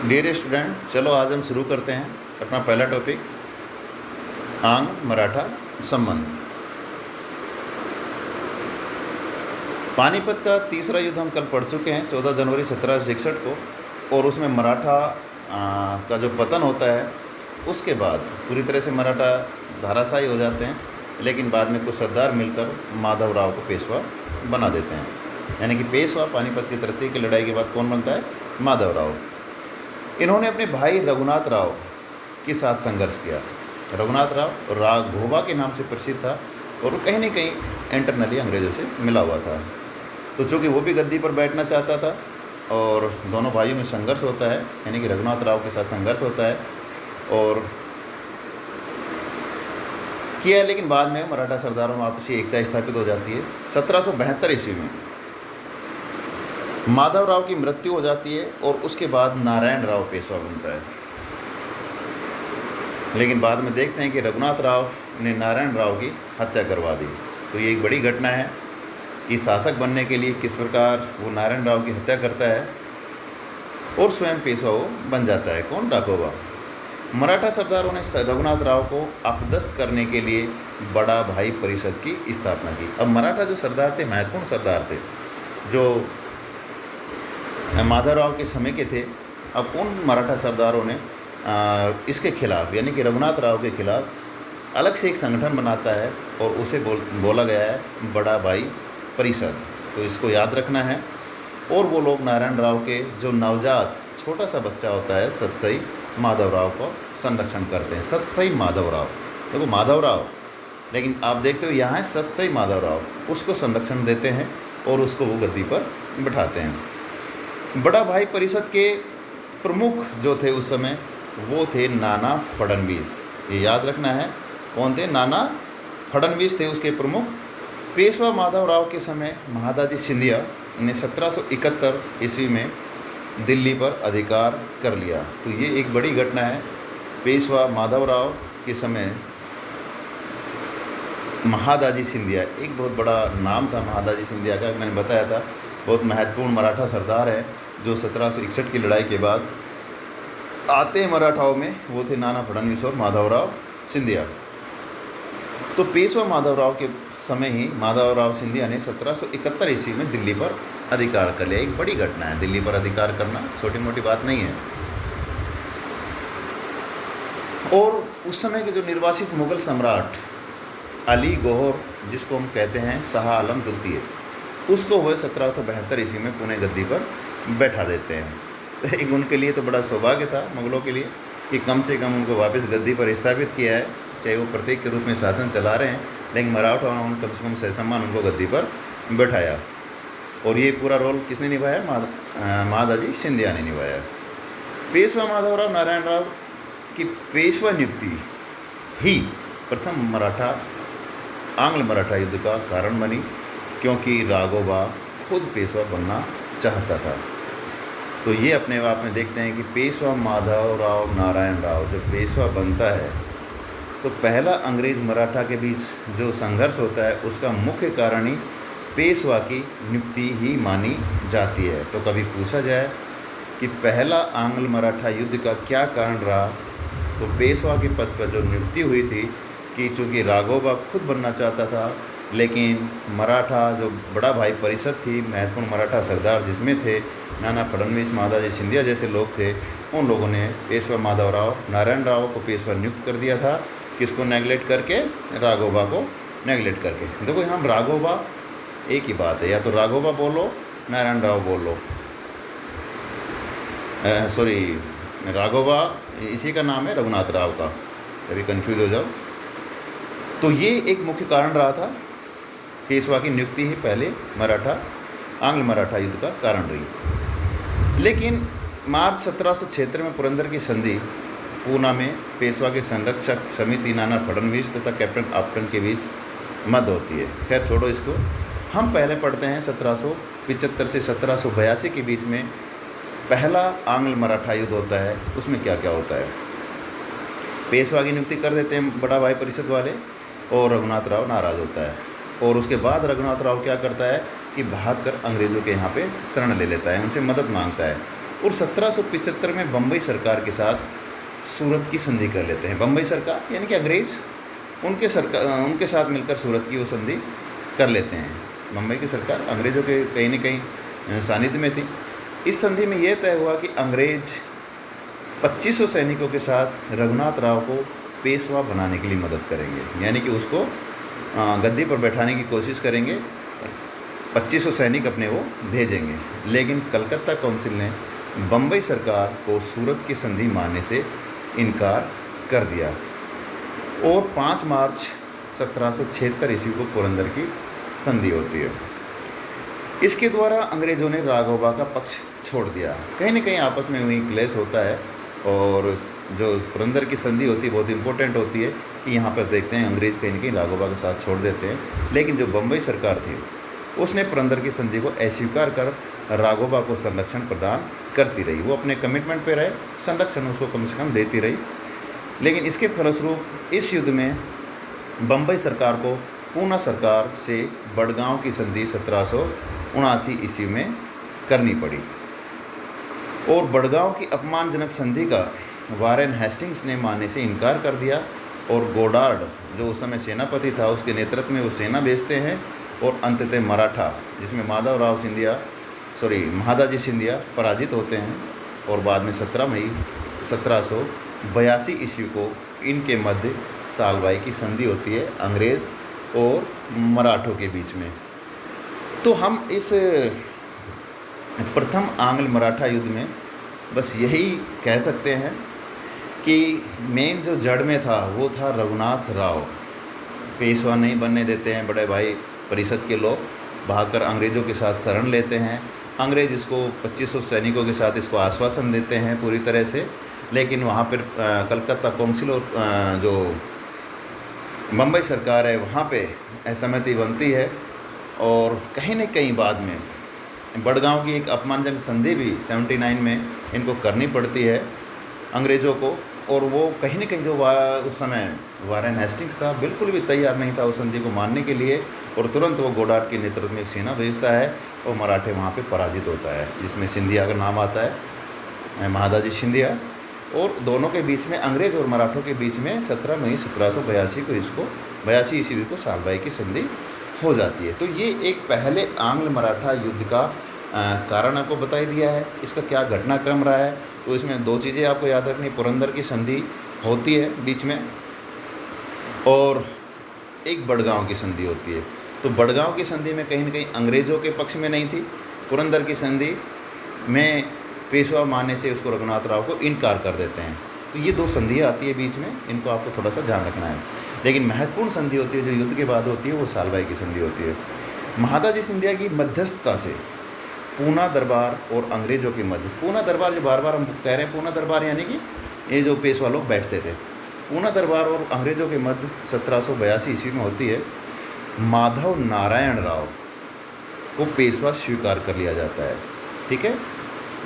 Dear student, चलो आज हम शुरू करते हैं अपना पहला टॉपिक, आंग्ल मराठा संबंध। पानीपत का तीसरा युद्ध हम कल पढ़ चुके हैं 14 जनवरी 1761 को, और उसमें मराठा का जो पतन होता है उसके बाद पूरी तरह से मराठा धाराशायी हो जाते हैं, लेकिन बाद में कुछ सरदार मिलकर माधवराव को पेशवा बना देते हैं। यानी कि पेशवा पानीपत की तृतीय की लड़ाई के बाद कौन बनता है? माधवराव। इन्होंने अपने भाई रघुनाथ राव के साथ संघर्ष किया। रघुनाथ राव राघोबा के नाम से प्रसिद्ध था और वो कहीं न कहीं इंटरनली अंग्रेज़ों से मिला हुआ था। तो चूँकि वो भी गद्दी पर बैठना चाहता था और दोनों भाइयों में संघर्ष होता है, यानी कि रघुनाथ राव के साथ संघर्ष होता है और किया, लेकिन बाद में मराठा सरदारों में आपसी एकता स्थापित हो जाती है। 1772 ईस्वी में माधवराव की मृत्यु हो जाती है और उसके बाद नारायण राव पेशवा बनता है। लेकिन बाद में देखते हैं कि रघुनाथ राव ने नारायण राव की हत्या करवा दी। तो ये एक बड़ी घटना है कि शासक बनने के लिए किस प्रकार वो नारायण राव की हत्या करता है और स्वयं पेशवा वो बन जाता है। कौन? राघोबा। मराठा सरदारों ने रघुनाथ राव को अपदस्थ करने के लिए बड़ा भाई परिषद की स्थापना की। अब मराठा जो सरदार थे, महत्वपूर्ण सरदार थे जो माधवराव के समय के थे। अब उन मराठा सरदारों ने इसके खिलाफ, यानी कि रघुनाथ राव के खिलाफ अलग से एक संगठन बनाता है और उसे बोला गया है बड़ा भाई परिषद। तो इसको याद रखना है। और वो लोग नारायण राव के जो नवजात छोटा सा बच्चा होता है सतसई माधवराव को संरक्षण करते हैं। सतसई माधवराव, देखो माधवराव, लेकिन आप देखते हो यहाँ है सतसई माधवराव, उसको संरक्षण देते हैं और उसको वो गद्दी पर बिठाते हैं। बड़ा भाई परिषद के प्रमुख जो थे उस समय वो थे नाना फडणवीस। ये याद रखना है, कौन थे? नाना फडणवीस थे उसके प्रमुख। पेशवा माधवराव के समय महादाजी सिंधिया ने 1771 ईस्वी में दिल्ली पर अधिकार कर लिया। तो ये एक बड़ी घटना है। पेशवा माधवराव के समय महादाजी सिंधिया, एक बहुत बड़ा नाम था महादाजी सिंधिया का, मैंने बताया था, बहुत महत्वपूर्ण मराठा सरदार है जो 1761 की लड़ाई के बाद आते हैं मराठाओं में। वो थे नाना फडणवीस और माधवराव सिंधिया। तो पेशवा माधवराव के समय ही माधवराव सिंधिया ने 1771 ईस्वी में दिल्ली पर अधिकार कर लिया। एक बड़ी घटना है, दिल्ली पर अधिकार करना छोटी मोटी बात नहीं है। और उस समय के जो निर्वासित मुगल सम्राट अली गौहर, जिसको हम कहते हैं शाह आलम द्वितीय, उसको वह 1772 ईस्वी में पुणे गद्दी पर बैठा देते हैं। तो एक उनके लिए तो बड़ा सौभाग्य था मुगलों के लिए कि कम से कम उनको वापस गद्दी पर स्थापित किया है। चाहे वो प्रतीक के रूप में शासन चला रहे हैं, लेकिन मराठा ने कम से कम ससम्मान उनको गद्दी पर बैठाया। और ये पूरा रोल किसने निभाया? महादाजी सिंधिया ने निभाया। पेशवा माधवराव नारायण राव की पेशवा नियुक्ति ही प्रथम आंग्ल मराठा युद्ध का कारण बनी, क्योंकि राघोबा खुद पेशवा बनना चाहता था। तो ये अपने आप में देखते हैं कि पेशवा माधवराव नारायण राव जब पेशवा बनता है तो पहला अंग्रेज़ मराठा के बीच जो संघर्ष होता है उसका मुख्य कारण ही पेशवा की नियुक्ति ही मानी जाती है। तो कभी पूछा जाए कि पहला आंग्ल मराठा युद्ध का क्या कारण रहा, तो पेशवा के पद पर जो नियुक्ति हुई थी कि चूँकि राघोबा खुद बनना चाहता था, लेकिन मराठा जो बड़ा भाई परिषद थी, महत्वपूर्ण मराठा सरदार जिसमें थे नाना फडणवीस, महादाजी सिंधिया जैसे लोग थे, उन लोगों ने पेशवा माधवराव नारायण राव को पेशवा नियुक्त कर दिया था। किसको नेगलेक्ट करके? राघोबा को नेगलेक्ट करके। देखो यहाँ राघोबा एक ही बात है, या तो राघोबा बोलो नारायण राव बोलो, सॉरी राघोबा इसी का नाम है, रघुनाथ राव का, कभी कंफ्यूज हो जाओ। तो ये एक मुख्य कारण रहा था, पेशवा की नियुक्ति ही पहले आंग्ल मराठा युद्ध का कारण रही। लेकिन मार्च 1776 में पुरंदर की संधि पूना में पेशवा के संरक्षक समिति नाना फडणवीस तथा कैप्टन अपटन के बीच मध्य होती है। खैर छोड़ो इसको, हम पहले पढ़ते हैं 1775 से 1782 के बीच में पहला आंग्ल मराठा युद्ध होता है। उसमें क्या क्या होता है? पेशवा की नियुक्ति कर देते हैं बड़ा भाई परिषद वाले और रघुनाथ राव नाराज़ होता है। और उसके बाद रघुनाथ राव क्या करता है कि भागकर अंग्रेज़ों के यहाँ पे शरण ले लेता है, उनसे मदद मांगता है। और 1775 में बम्बई सरकार के साथ सूरत की संधि कर लेते हैं। बम्बई सरकार यानी कि अंग्रेज़ उनके साथ मिलकर सूरत की वो संधि कर लेते हैं। बम्बई की सरकार अंग्रेज़ों के कहीं न कहीं सानिध्य में थी। इस संधि में यह तय हुआ कि अंग्रेज़ 2500 सैनिकों के साथ रघुनाथ राव को पेशवा बनाने के लिए मदद करेंगे, यानी कि उसको गद्दी पर बैठाने की कोशिश करेंगे। 2500 सैनिक अपने वो भेजेंगे। लेकिन कलकत्ता काउंसिल ने बम्बई सरकार को सूरत की संधि मानने से इनकार कर दिया और 5 मार्च 1776 ईस्वी को पुरंदर की संधि होती है। इसके द्वारा अंग्रेज़ों ने राघोबा का पक्ष छोड़ दिया। कहीं न कहीं आपस में वही क्लेश होता है और जो पुरंदर की संधि होती है बहुत इंपॉर्टेंट होती है कि यहाँ पर देखते हैं अंग्रेज़ कहीं न कहीं राघोबा के साथ छोड़ देते हैं। लेकिन जो बम्बई सरकार थी उसने पुरंदर की संधि को अस्वीकार कर राघोबा को संरक्षण प्रदान करती रही। वो अपने कमिटमेंट पे रहे, संरक्षण उसको कम से कम देती रही। लेकिन इसके फलस्वरूप इस युद्ध में बम्बई सरकार को पूना सरकार से बड़गांव की संधि 1779 ईस्वी में करनी पड़ी और बड़गांव की अपमानजनक संधि का वारेन हेस्टिंग्स ने मानने से इनकार कर दिया और गोडार्ड जो उस समय सेनापति था उसके नेतृत्व में वो सेना भेजते हैं और अंततः मराठा जिसमें महादाजी सिंधिया पराजित होते हैं और बाद में 17 मई 1782 ईस्वी को इनके मध्य सालबाई की संधि होती है अंग्रेज़ और मराठों के बीच में। तो हम इस प्रथम आंग्ल मराठा युद्ध में बस यही कह सकते हैं कि मेन जो जड़ में था वो था रघुनाथ राव। पेशवा नहीं बनने देते हैं बड़े भाई परिषद के लोग, भागकर अंग्रेज़ों के साथ शरण लेते हैं। अंग्रेज़ इसको 2500 सैनिकों के साथ इसको आश्वासन देते हैं पूरी तरह से। लेकिन वहाँ पर कलकत्ता काउंसिल और जो बम्बई सरकार है वहाँ पे असहमति बनती है और कहीं न कहीं बाद में बड़गांव की एक अपमानजनक संधि भी 79 में इनको करनी पड़ती है अंग्रेज़ों को। और वो कहीं न कहीं जो उस समय वारेन हेस्टिंग्स था बिल्कुल भी तैयार नहीं था उस संधि को मानने के लिए और तुरंत वो गोडार्ड के नेतृत्व में एक सेना भेजता है और मराठे वहाँ पे पराजित होता है, जिसमें सिंधिया का नाम आता है, महादाजी सिंधिया। और दोनों के बीच में अंग्रेज़ और मराठों के बीच में 17 मई 1782 ईस्वी को सालबाई की संधि हो जाती है। तो ये एक पहले आंग्ल मराठा युद्ध का कारण आपको बताई दिया है, इसका क्या घटनाक्रम रहा है। तो इसमें 2 चीज़ें आपको याद रखनी, पुरंदर की संधि होती है बीच में और एक बड़गांव की संधि होती है। तो बड़गांव की संधि में कहीं न कहीं अंग्रेज़ों के पक्ष में नहीं थी, पुरंदर की संधि में पेशवा मानने से उसको रघुनाथ राव को इनकार कर देते हैं। तो ये 2 संधियाँ आती है बीच में, इनको आपको थोड़ा सा ध्यान रखना है। लेकिन महत्वपूर्ण संधि होती है जो युद्ध के बाद होती है वो सालबाई की संधि होती है। महादाजी सिंधिया की मध्यस्थता से पूना दरबार और अंग्रेज़ों के मध्य, पूना दरबार जो बार बार हम कह रहे हैं पूना दरबार यानी कि ये जो पेशवा लोग बैठते थे, पूना दरबार और अंग्रेज़ों के मध्य 1782 ईस्वी में होती है। माधव नारायण राव को पेशवा स्वीकार कर लिया जाता है। ठीक है,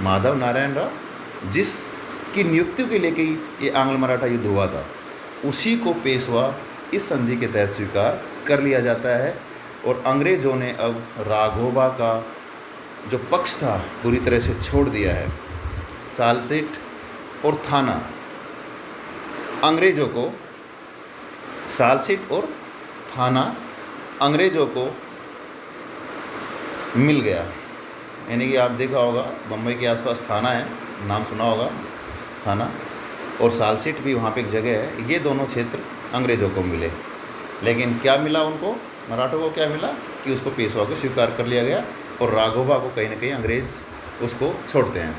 माधव नारायण राव जिसकी नियुक्ति के लेके ये आंग्ल मराठा युद्ध हुआ था उसी को पेशवा इस संधि के तहत स्वीकार कर लिया जाता है और अंग्रेज़ों ने अब राघोबा का जो पक्ष था पूरी तरह से छोड़ दिया है। सालसीट और थाना अंग्रेज़ों को, सालसीट और थाना अंग्रेज़ों को मिल गया। यानी कि आप देखा होगा बम्बई के आसपास थाना है, नाम सुना होगा थाना, और सालसीट भी वहाँ पे एक जगह है। ये दोनों क्षेत्र अंग्रेज़ों को मिले। लेकिन क्या मिला उनको, मराठों को क्या मिला कि उसको पेशवा को स्वीकार कर लिया गया और राघोबा को कहीं न कहीं अंग्रेज़ उसको छोड़ते हैं।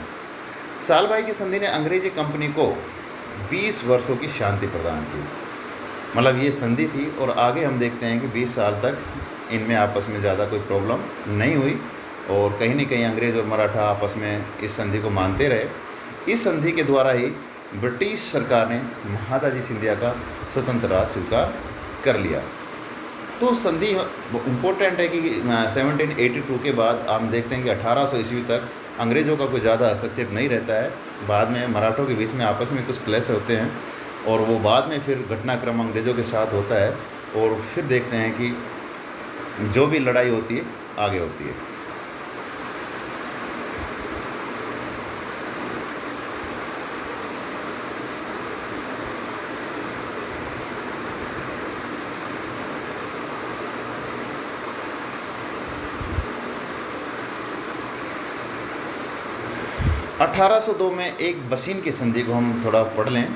सालबाई की संधि ने अंग्रेजी कंपनी को 20 वर्षों की शांति प्रदान की। मतलब ये संधि थी और आगे हम देखते हैं कि 20 साल तक इनमें आपस में ज़्यादा कोई प्रॉब्लम नहीं हुई और कहीं न कहीं अंग्रेज़ और मराठा आपस में इस संधि को मानते रहे। इस संधि के द्वारा ही ब्रिटिश सरकार ने महादाजी सिंधिया का स्वतंत्र राज स्वीकार कर लिया। तो संधि इम्पोर्टेंट है कि 1782 के बाद हम देखते हैं कि 1800 ईस्वी तक अंग्रेज़ों का कोई ज़्यादा हस्तक्षेप नहीं रहता है। बाद में मराठों के बीच में आपस में कुछ क्लैश होते हैं और वो बाद में फिर घटनाक्रम अंग्रेज़ों के साथ होता है और फिर देखते हैं कि जो भी लड़ाई होती है आगे होती है। 1802 में एक बसीन की संधि को हम थोड़ा पढ़ लें।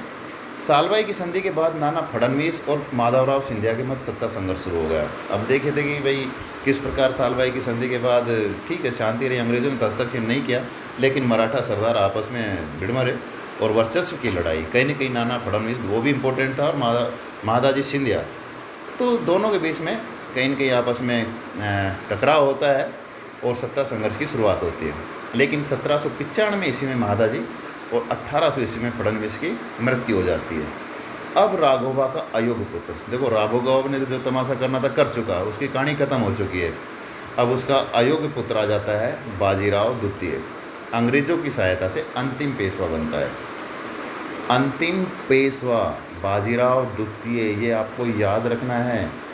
सालबाई की संधि के बाद नाना फडणवीस और माधवराव सिंधिया के मध्य सत्ता संघर्ष शुरू हो गया। अब देखे थे कि भाई किस प्रकार सालबाई की संधि के बाद ठीक है शांति रही, अंग्रेज़ों ने हस्तक्षेप नहीं किया, लेकिन मराठा सरदार आपस में भिड़ मरे और वर्चस्व की लड़ाई, कहीं न कहीं नाना फडणवीस वो भी इम्पोर्टेंट था और महादाजी सिंधिया, तो दोनों के बीच में कहीं न कहीं आपस में टकराव होता है और सत्ता संघर्ष की शुरुआत होती है। लेकिन 1795 ईस्वी में महादाजी और 1800 ईस्वी में फडणवीस की मृत्यु हो जाती है। अब राघोबा का अयोग्य पुत्र, देखो राघोबा ने तो जो तमाशा करना था कर चुका, उसकी कहानी खत्म हो चुकी है। अब उसका अयोग्य पुत्र आ जाता है बाजीराव द्वितीय, अंग्रेज़ों की सहायता से अंतिम पेशवा बनता है। अंतिम पेशवा बाजीराव द्वितीय, ये आपको याद रखना है।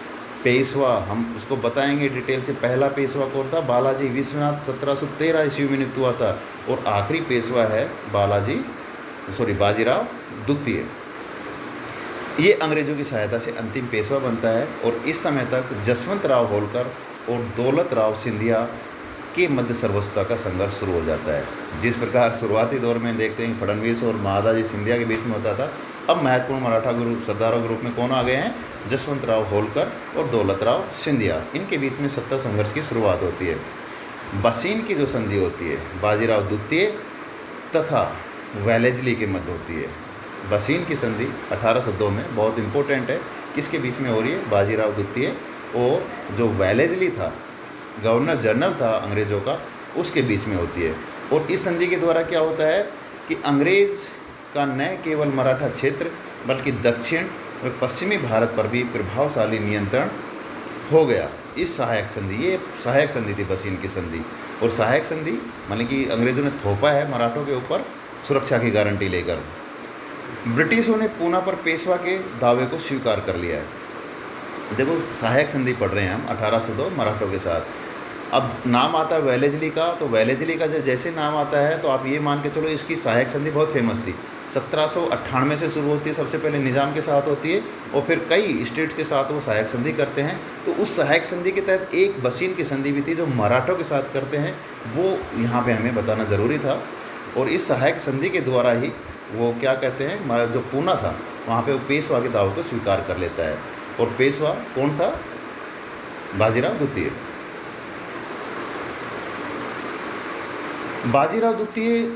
पेशवा हम उसको बताएंगे डिटेल से। पहला पेशवा कौन था? बालाजी विश्वनाथ, 1713 ईस्वी में नियुक्त हुआ था। और आखिरी पेशवा है बाजीराव द्वितीय। ये अंग्रेज़ों की सहायता से अंतिम पेशवा बनता है और इस समय तक जसवंत राव होलकर और दौलत राव सिंधिया के मध्य सर्वोच्चता का संघर्ष शुरू हो जाता है। जिस प्रकार शुरुआती दौर में देखते हैं फडणवीस और महादाजी सिंधिया के बीच में होता था, अब महत्वपूर्ण मराठा ग्रुप सरदारों के रूप में कौन आ गए हैं? जसवंत राव होलकर और दौलत राव सिंधिया। इनके बीच में सत्ता संघर्ष की शुरुआत होती है। बसीन की जो संधि होती है बाजीराव द्वितीय तथा वेलेस्ली के मध्य होती है। बसीन की संधि 1802 में बहुत इंपॉर्टेंट है। किसके बीच में हो रही है? बाजीराव द्वितीय और जो वेलेस्ली था, गवर्नर जनरल था अंग्रेज़ों का, उसके बीच में होती है। और इस संधि के द्वारा क्या होता है कि अंग्रेज़ का न केवल मराठा क्षेत्र बल्कि दक्षिण व पश्चिमी भारत पर भी प्रभावशाली नियंत्रण हो गया। इस सहायक संधि, ये सहायक संधि थी बसीन की संधि। और सहायक संधि माने कि अंग्रेज़ों ने थोपा है मराठों के ऊपर सुरक्षा की गारंटी लेकर। ब्रिटिशों ने पूना पर पेशवा के दावे को स्वीकार कर लिया है। देखो सहायक संधि पढ़ रहे हैं हम 1802 मराठों के साथ। अब नाम आता है वेलेस्ली का, तो वेलेस्ली का जैसे नाम आता है तो आप ये मान के चलो इसकी सहायक संधि बहुत फेमस थी। 1798 से शुरू होती है, सबसे पहले निज़ाम के साथ होती है और फिर कई स्टेट्स के साथ वो सहायक संधि करते हैं। तो उस सहायक संधि के तहत एक बसीन की संधि भी थी जो मराठों के साथ करते हैं, वो यहाँ पे हमें बताना ज़रूरी था। और इस सहायक संधि के द्वारा ही वो क्या कहते हैं, हमारा जो पूना था वहाँ पे वो पेशवा के दावे को स्वीकार कर लेता है। और पेशवा कौन था? बाजीराव द्वितीय। बाजीराव द्वितीय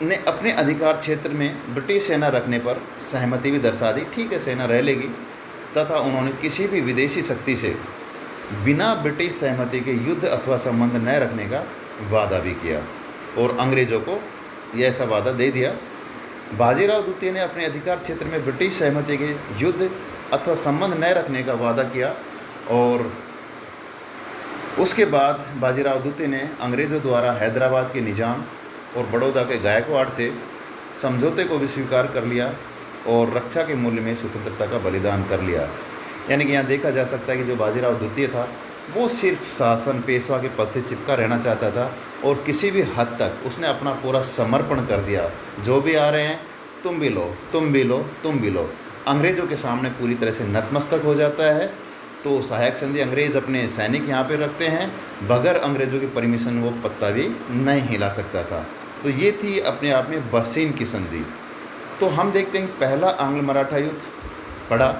ने अपने अधिकार क्षेत्र में ब्रिटिश सेना रखने पर सहमति भी दर्शा दी, ठीक है सेना रह लेगी, तथा उन्होंने किसी भी विदेशी शक्ति से बिना ब्रिटिश सहमति के युद्ध अथवा संबंध न रखने का वादा भी किया और अंग्रेज़ों को यह ऐसा वादा दे दिया। बाजीराव द्वितीय ने अपने अधिकार क्षेत्र में ब्रिटिश सहमति के युद्ध अथवा संबंध न रखने का वादा किया और उसके बाद बाजीराव द्वितीय ने अंग्रेज़ों द्वारा हैदराबाद के निज़ाम और बड़ौदा के गायकवाड़ से समझौते को भी स्वीकार कर लिया और रक्षा के मूल्य में स्वतंत्रता का बलिदान कर लिया। यानी कि यहाँ देखा जा सकता है कि जो बाजीराव द्वितीय था वो सिर्फ शासन पेशवा के पद से चिपका रहना चाहता था और किसी भी हद तक उसने अपना पूरा समर्पण कर दिया। जो भी आ रहे हैं तुम भी लो, तुम भी लो, तुम भी लो, अंग्रेज़ों के सामने पूरी तरह से नतमस्तक हो जाता है। तो सहायक संधि अंग्रेज़ अपने सैनिक यहाँ पे रखते हैं, बगैर अंग्रेज़ों की परमिशन वो पत्ता भी नहीं हिला सकता था। तो ये थी अपने आप में बसीन की संधि। तो हम देखते हैं पहला आंग्ल मराठा युद्ध पड़ा,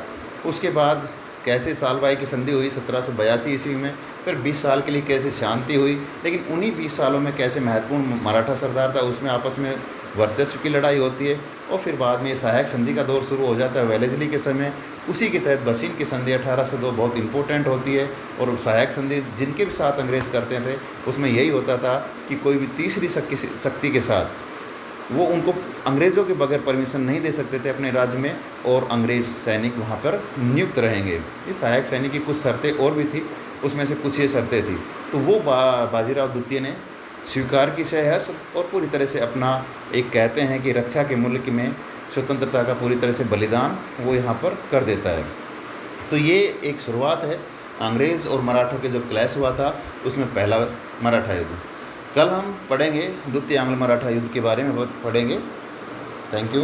उसके बाद कैसे सालबाई की संधि हुई 1782 ईस्वी में, फिर 20 साल के लिए कैसे शांति हुई, लेकिन उन्हीं 20 सालों में कैसे महत्वपूर्ण मराठा सरदार था उसमें आपस में वर्चस्व की लड़ाई होती है और फिर बाद में सहायक संधि का दौर शुरू हो जाता है वेलेस्ली के समय। उसी के तहत बसीन की संधि 1802 बहुत इंपॉर्टेंट होती है और सहायक संधि जिनके भी साथ अंग्रेज़ करते थे उसमें यही होता था कि कोई भी तीसरी शक्ति के साथ वो उनको अंग्रेज़ों के बगैर परमिशन नहीं दे सकते थे अपने राज्य में और अंग्रेज़ सैनिक वहाँ पर नियुक्त रहेंगे। इस सहायक सैनिक की कुछ शर्तें और भी थी, उसमें से कुछ ये शर्तें थी। तो वो बाजीराव द्वितीय ने स्वीकार की सहर्ष और पूरी तरह से अपना एक कहते हैं कि रक्षा के मूल्य में स्वतंत्रता का पूरी तरह से बलिदान वो यहाँ पर कर देता है। तो ये एक शुरुआत है अंग्रेज़ और मराठों के जो क्लैश हुआ था उसमें पहला मराठा युद्ध। कल हम पढ़ेंगे द्वितीय आंग्ल मराठा युद्ध के बारे में पढ़ेंगे। Thank you.